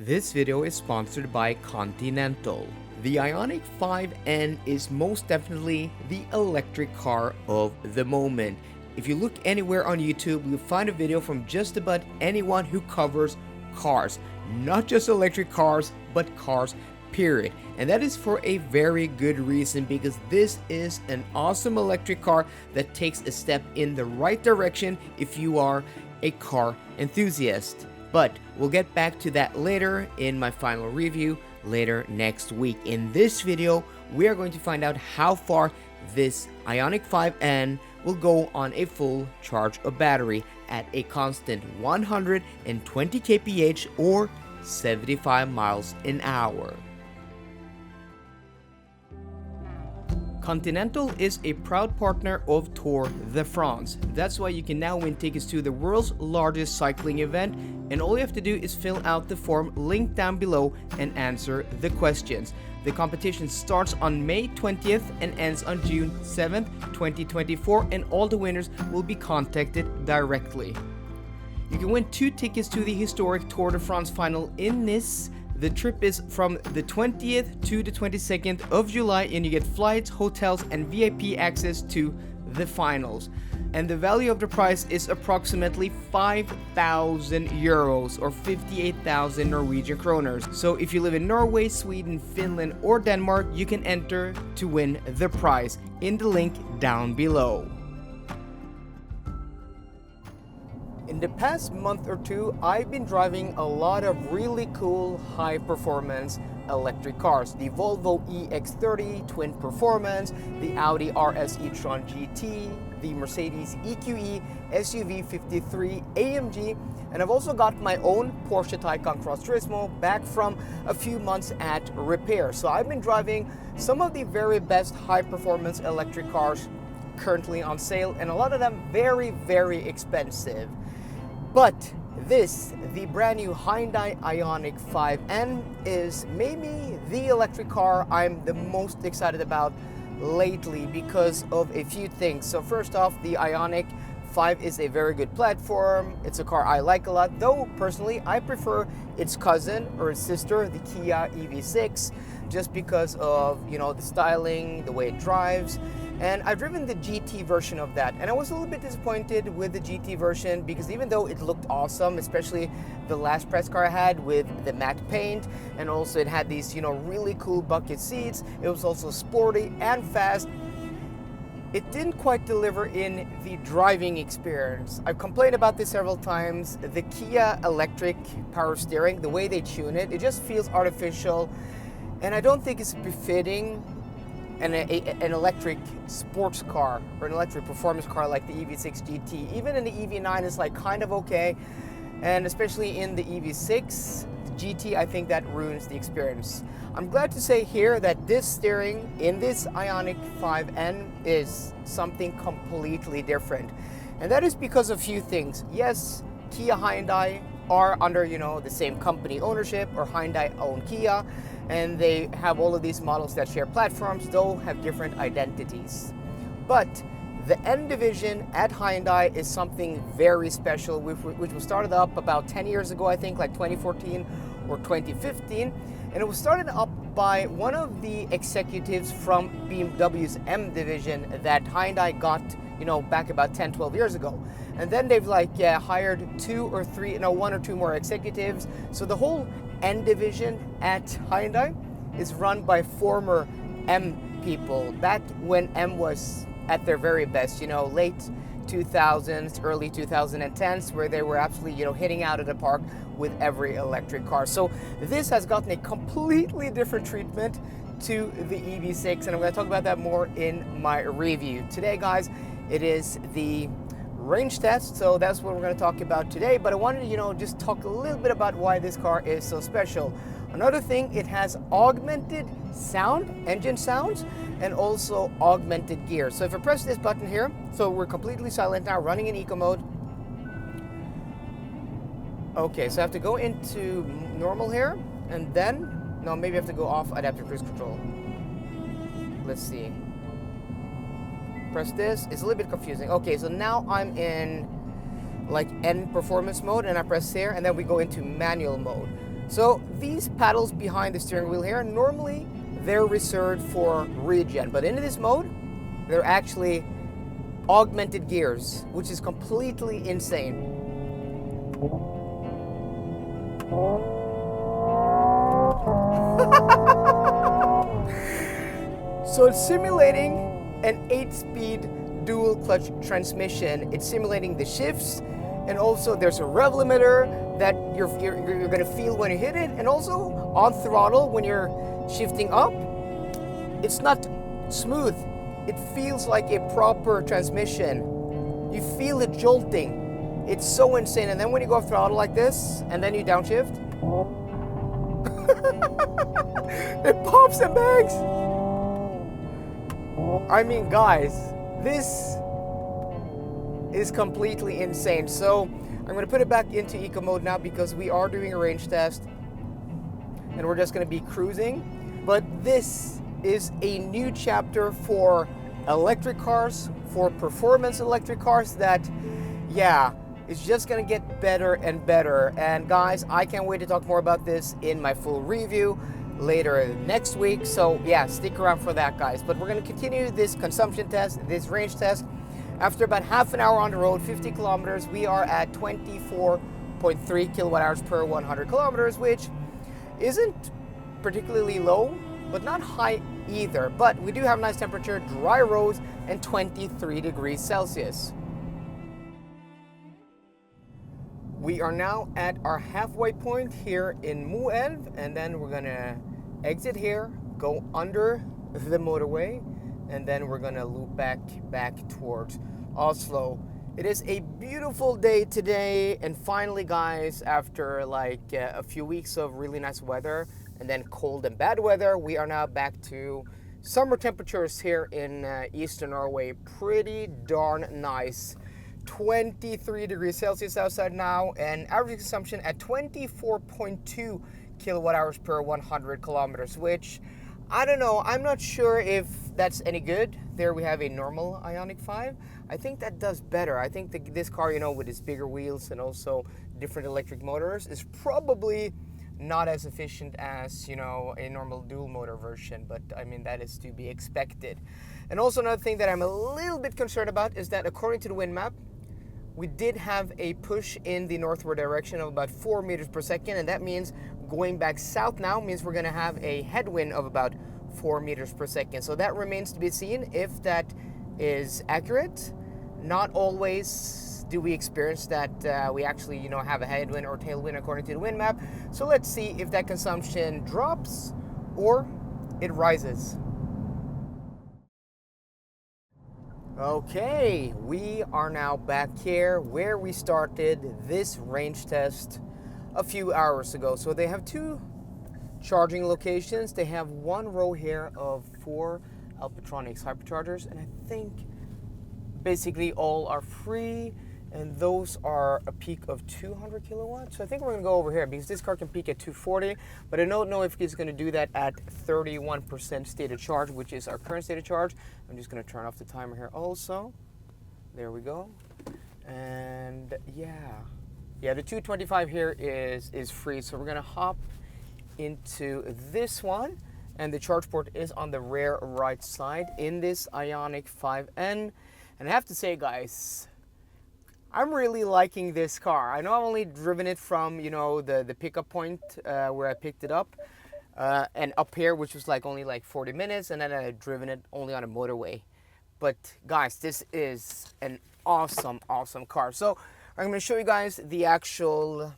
This video is sponsored by Continental. The Ioniq 5N is most definitely the electric car of the moment. If you look anywhere on YouTube, you'll find a video from just about anyone who covers cars. Not just electric cars, but cars, period. And that is for a very good reason, because this is an awesome electric car that takes a step in the right direction if you are a car enthusiast. But we'll get back to that later in my final review later next week. In this video, we are going to find out how far this Ioniq 5N will go on a full charge of battery at a constant 120 kph or 75 miles an hour. Continental is a proud partner of Tour de France. That's why you can now win tickets to the world's largest cycling event, and all you have to do is fill out the form linked down below and answer the questions. The competition starts on May 20th and ends on June 7th, 2024, and all the winners will be contacted directly. You can win 2 tickets to the historic Tour de France final in Nice. The trip is from the 20th to the 22nd of July, and you get flights, hotels, and VIP access to the finals. And the value of the prize is approximately 5,000 euros or 58,000 Norwegian kroners. So if you live in Norway, Sweden, Finland, or Denmark, you can enter to win the prize in the link down below. In the past month or two, I've been driving a lot of really cool high-performance electric cars. The Volvo EX30 Twin Performance, the Audi RS e-tron GT, the Mercedes EQE SUV 53 AMG, and I've also got my own Porsche Taycan Cross Turismo back from a few months at repair. So I've been driving some of the very best high-performance electric cars currently on sale, and a lot of them very, very expensive. But this, the brand new Hyundai Ioniq 5N, is maybe the electric car I'm the most excited about lately because of a few things. So first off, the Ioniq 5 is a very good platform. It's a car I like a lot, though personally I prefer its cousin or its sister, the Kia EV6, just because of, the styling, the way it drives. And I've driven the GT version of that, and I was a little bit disappointed with the GT version because even though it looked awesome, especially the last press car I had with the matte paint, and also it had these, really cool bucket seats, it was also sporty and fast, it didn't quite deliver in the driving experience. I've complained about this several times. The Kia electric power steering, the way they tune it, it just feels artificial, and I don't think it's befitting an electric sports car or an electric performance car like the EV6 GT. Even in the EV9 it's like kind of okay, and especially in the EV6 GT, I think that ruins the experience. I'm glad to say here that this steering in this Ioniq 5N is something completely different, and that is because of a few things. Yes, Kia Hyundai are under the same company ownership, or Hyundai own Kia, and they have all of these models that share platforms, though have different identities. But the N division at Hyundai is something very special, which was started up about 10 years ago, I think, like 2014 or 2015, and it was started up by one of the executives from BMW's M division that Hyundai got back about 10-12 years ago. And then they've hired 1 or 2 more executives. So the whole N division at Hyundai is run by former M people, back when M was at their very best, late 2000s, early 2010s, where they were absolutely, hitting out of the park with every electric car. So this has gotten a completely different treatment to the EV6, and I'm going to talk about that more in my review. Today, guys, it is the range test, so that's what we're going to talk about today. But I wanted to, just talk a little bit about why this car is so special. Another thing, it has augmented sound, engine sounds, and also augmented gear. So if I press this button here, so we're completely silent now, running in eco mode. Okay, so I have to go into normal here, and then, no, maybe I have to go off adaptive cruise control. Let's see. Press this. It's a little bit confusing. Okay, so now I'm in N performance mode, and I press here, and then we go into manual mode. So these paddles behind the steering wheel here, normally they're reserved for regen, but in this mode, they're actually augmented gears, which is completely insane. So it's simulating an 8-speed dual clutch transmission. It's simulating the shifts, and also there's a rev limiter that you're going to feel when you hit it, and also on throttle when you're shifting up, it's not smooth. It feels like a proper transmission. You feel it jolting. It's so insane. And then when you go off throttle like this, and then you downshift, it pops and bangs. I mean, guys, this is completely insane. So I'm going to put it back into eco mode now because we are doing a range test and we're just going to be cruising. But this is a new chapter for electric cars, for performance electric cars that, yeah, it's just going to get better and better. And guys, I can't wait to talk more about this in my full review later next week. So yeah, stick around for that, guys. But we're going to continue this consumption test, this range test. After about half an hour on the road, 50 kilometers, we are at 24.3 kilowatt hours per 100 kilometers, which isn't particularly low, but not high either. But we do have nice temperature, dry roads, and 23 degrees Celsius. We are now at our halfway point here in Moelv, and then we're gonna exit here, go under the motorway, and then we're gonna loop back towards Oslo. It is a beautiful day today, and finally, guys, after like a few weeks of really nice weather and then cold and bad weather, we are now back to summer temperatures here in eastern Norway. Pretty darn nice. 23 degrees Celsius outside now, and average consumption at 24.2 kilowatt hours per 100 kilometers, which I don't know, I'm not sure if that's any good. There we have a normal Ioniq 5. I think that does better. I think this car, you know, with its bigger wheels and also different electric motors, is probably not as efficient as, you know, a normal dual motor version, but I mean, that is to be expected. And also another thing that I'm a little bit concerned about is that according to the wind map, we did have a push in the northward direction of about 4 meters per second, and that means going back south now means we're going to have a headwind of about 4 meters per second. So that remains to be seen if that is accurate. Not always do we experience that we actually, you know, have a headwind or tailwind according to the wind map. So let's see if that consumption drops or it rises. Okay, we are now back here where we started this range test a few hours ago. So they have two charging locations. They have one row here of 4 Alpitronics hyperchargers, and I think basically all are free, and those are a peak of 200 kilowatts. So I think we're gonna go over here because this car can peak at 240, but I don't know if it's gonna do that at 31% state of charge, which is our current state of charge. I'm just gonna turn off the timer here also. There we go. And yeah, the 225 here is free. So we're gonna hop into this one, and the charge port is on the rear right side in this Ioniq 5N. And I have to say, guys, I'm really liking this car. I know I've only driven it from, you know, the pickup point where I picked it up and up here, which was like only like 40 minutes, and then I've driven it only on a motorway. But guys, this is an awesome car. So I'm going to show you guys the actual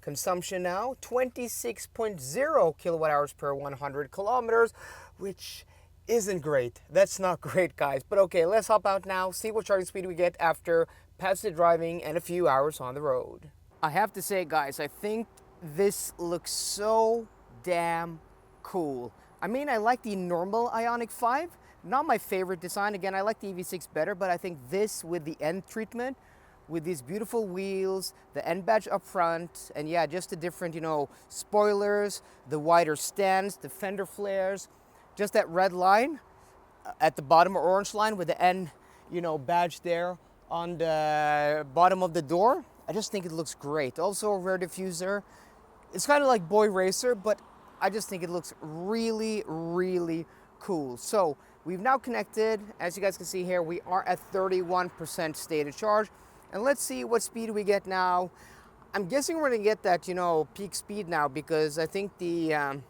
consumption now. 26.0 kilowatt hours per 100 kilometers, which isn't great. That's not great, guys. But okay, let's hop out now, see what charging speed we get after passive driving and a few hours on the road. I have to say, guys, I think this looks so damn cool. I mean, I like the normal Ioniq 5, not my favorite design. Again, I like the EV6 better, but I think this with the end treatment, with these beautiful wheels, the end badge up front, and yeah, just the different, you know, spoilers, the wider stands, the fender flares, just that red line at the bottom, or orange line with the end, you know, badge there on the bottom of the door. I just think it looks great. Also a rear diffuser. It's kind of like Boy Racer, but I just think it looks really, really cool. So we've now connected. As you guys can see here, we are at 31% state of charge. And let's see what speed we get now. I'm guessing we're gonna get that, peak speed now, because I think the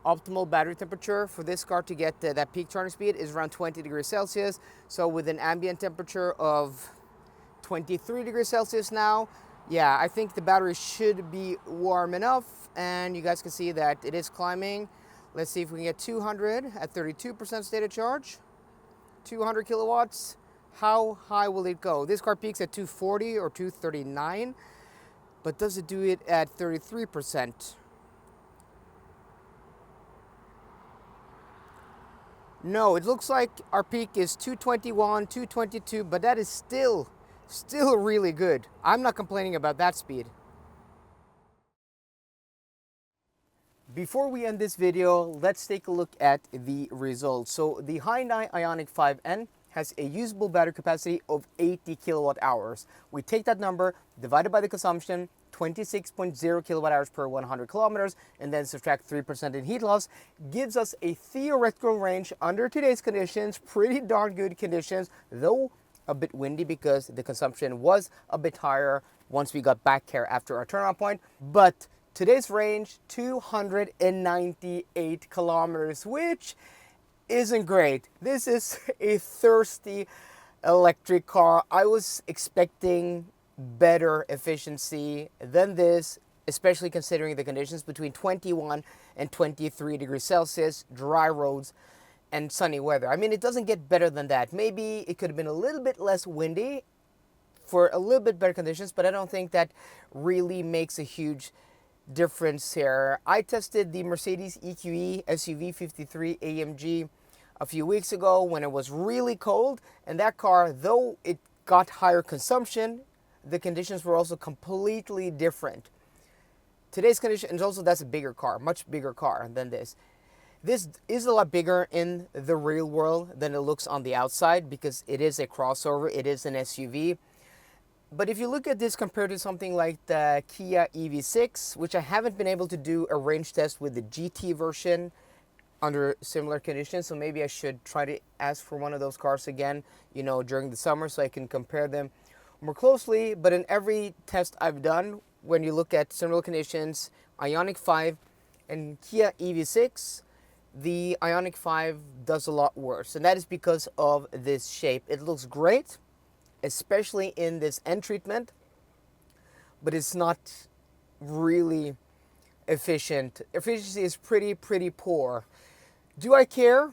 optimal battery temperature for this car to get that peak charging speed is around 20 degrees Celsius. So with an ambient temperature of 23 degrees Celsius now, yeah, I think the battery should be warm enough, and you guys can see that it is climbing. Let's see if we can get 200 at 32% state of charge. 200 kilowatts. How high will it go? This car peaks at 240 or 239, but does it do it at 33%? No, it looks like our peak is 221, 222, but that is still really good. I'm not complaining about that speed. Before we end this video, let's take a look at the results. So the Hyundai Ioniq 5N has a usable battery capacity of 80 kilowatt hours. We take that number, divided by the consumption, 26.0 kilowatt hours per 100 kilometers, and then subtract 3% in heat loss, gives us a theoretical range under today's conditions, pretty darn good conditions, though a bit windy because the consumption was a bit higher once we got back here after our turnaround point. But today's range, 298 kilometers, which isn't great. This is a thirsty electric car. I was expecting better efficiency than this, especially considering the conditions between 21 and 23 degrees Celsius, dry roads, and sunny weather. I mean, it doesn't get better than that. Maybe it could have been a little bit less windy for a little bit better conditions, but I don't think that really makes a huge difference here. I tested the Mercedes EQE SUV 53 AMG a few weeks ago when it was really cold, and that car, though it got higher consumption, the conditions were also completely different. Today's conditions, also that's a bigger car, much bigger car than this. This is a lot bigger in the real world than it looks on the outside because it is a crossover, it is an SUV. But if you look at this compared to something like the Kia EV6, which I haven't been able to do a range test with the GT version under similar conditions, so maybe I should try to ask for one of those cars again, during the summer so I can compare them more closely. But in every test I've done, when you look at similar conditions, Ioniq 5 and Kia EV6, the Ioniq 5 does a lot worse, and that is because of this shape. It looks great, especially in this end treatment, but it's not really efficient. Efficiency is pretty poor. Do I care?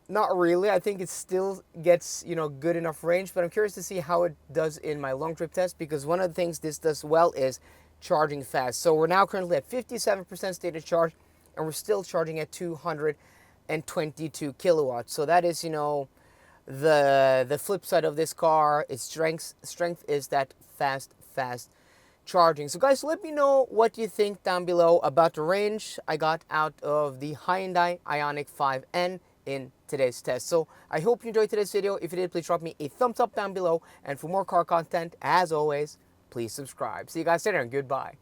Not really. I think it still gets, good enough range, but I'm curious to see how it does in my long trip test, because one of the things this does well is charging fast. So we're now currently at 57% state of charge, and we're still charging at 222 kilowatts. So that is, the flip side of this car. Its strength is that fast charging. So guys, let me know what you think down below about the range I got out of the Hyundai Ioniq 5N in today's test. So I hope you enjoyed today's video. If you did, please drop me a thumbs up down below, and for more car content, as always, please subscribe. See you guys later, and goodbye.